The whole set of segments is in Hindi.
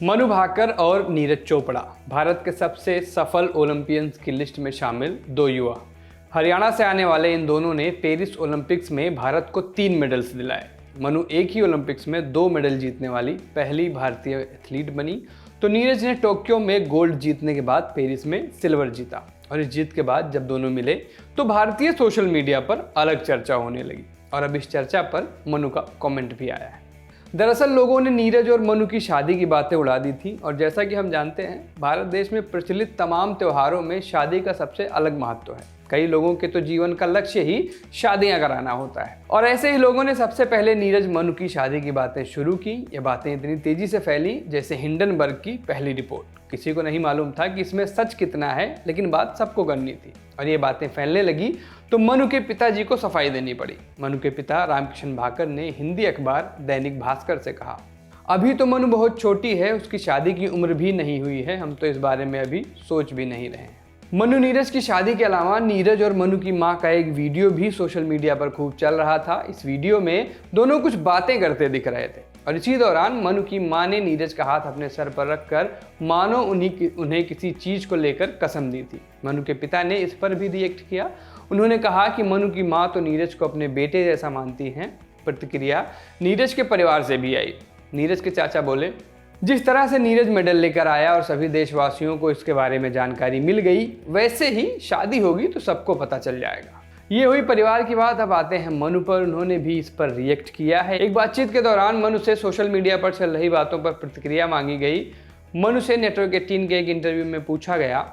मनु भाकर और नीरज चोपड़ा भारत के सबसे सफल ओलंपियंस की लिस्ट में शामिल दो युवा। हरियाणा से आने वाले इन दोनों ने पेरिस ओलंपिक्स में भारत को 3 मेडल्स दिलाए। मनु एक ही ओलंपिक्स में 2 मेडल जीतने वाली पहली भारतीय एथलीट बनी, तो नीरज ने टोक्यो में गोल्ड जीतने के बाद पेरिस में सिल्वर जीता। और इस जीत के बाद जब दोनों मिले तो भारतीय सोशल मीडिया पर अलग चर्चा होने लगी और अब इस चर्चा पर मनु का कमेंट भी आया है। दरअसल लोगों ने नीरज और मनु की शादी की बातें उड़ा दी थी और जैसा कि हम जानते हैं भारत देश में प्रचलित तमाम त्योहारों में शादी का सबसे अलग महत्व है। कई लोगों के तो जीवन का लक्ष्य ही शादियां कराना होता है और ऐसे ही लोगों ने सबसे पहले नीरज मनु की शादी की बातें शुरू की। ये बातें इतनी तेजी से फैली जैसे हिंडनबर्ग की पहली रिपोर्ट। किसी को नहीं मालूम था कि इसमें सच कितना है, लेकिन बात सबको करनी थी और ये बातें फैलने लगी तो मनु के पिताजी को सफाई देनी पड़ी। मनु के पिता रामकिशन भाकर ने हिंदी अखबार दैनिक भास्कर से कहा, अभी तो मनु बहुत छोटी है, उसकी शादी की उम्र भी नहीं हुई है, हम तो इस बारे में अभी सोच भी नहीं रहे हैं। मनु नीरज की शादी के अलावा नीरज और मनु की मां का एक वीडियो भी सोशल मीडिया पर खूब चल रहा था। इस वीडियो में दोनों कुछ बातें करते दिख रहे थे और इसी दौरान मनु की मां ने नीरज का हाथ अपने सर पर रखकर मानो उन्हें किसी चीज को लेकर कसम दी थी। मनु के पिता ने इस पर भी रिएक्ट किया। उन्होंने कहा कि मनु की मां तो नीरज को अपने बेटे जैसा मानती हैं। प्रतिक्रिया नीरज के परिवार से भी आई। नीरज के चाचा बोले, जिस तरह से नीरज मेडल लेकर आया और सभी देशवासियों को इसके बारे में जानकारी मिल गई, वैसे ही शादी होगी तो सबको पता चल जाएगा। ये हुई परिवार की बात। अब आते हैं मनु पर। उन्होंने भी इस पर रिएक्ट किया है। एक बातचीत के दौरान मनु से सोशल मीडिया पर चल रही बातों पर प्रतिक्रिया मांगी गई। मनु से नेटवर्क 18 के एक इंटरव्यू में पूछा गया,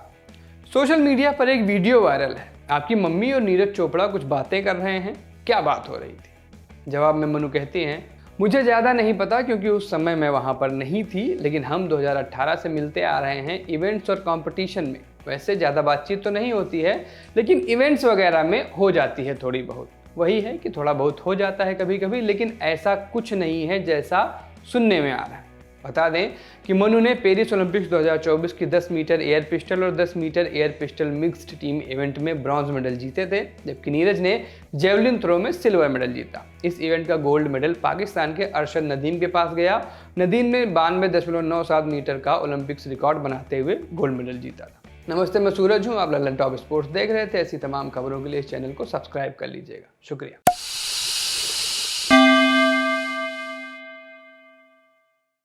सोशल मीडिया पर एक वीडियो वायरल है, आपकी मम्मी और नीरज चोपड़ा कुछ बातें कर रहे हैं, क्या बात हो रही थी? जवाब में मनु कहती हैं, मुझे ज़्यादा नहीं पता क्योंकि उस समय मैं वहाँ पर नहीं थी, लेकिन हम 2018 से मिलते आ रहे हैं इवेंट्स और कंपटीशन में। वैसे ज़्यादा बातचीत तो नहीं होती है, लेकिन इवेंट्स वगैरह में हो जाती है थोड़ी बहुत। वही है कि थोड़ा बहुत हो जाता है कभी कभी, लेकिन ऐसा कुछ नहीं है जैसा सुनने में आ रहा है। बता दें कि मनु ने पेरिस ओलंपिक्स 2024 की 10 मीटर एयर पिस्टल और 10 meter air pistol mixed team event में ब्रॉन्ज मेडल जीते थे, जबकि नीरज ने जेवलिन थ्रो में सिल्वर मेडल जीता। इस इवेंट का गोल्ड मेडल पाकिस्तान के अरशद नदीम के पास गया। नदीम ने 92.97 मीटर का ओलंपिक्स रिकॉर्ड बनाते हुए गोल्ड मेडल जीता था। नमस्ते, मैं सूरज हूँ, आप लल्लन टॉप स्पोर्ट्स देख रहे थे। ऐसी तमाम खबरों के लिए इस चैनल को सब्सक्राइब कर लीजिएगा। शुक्रिया।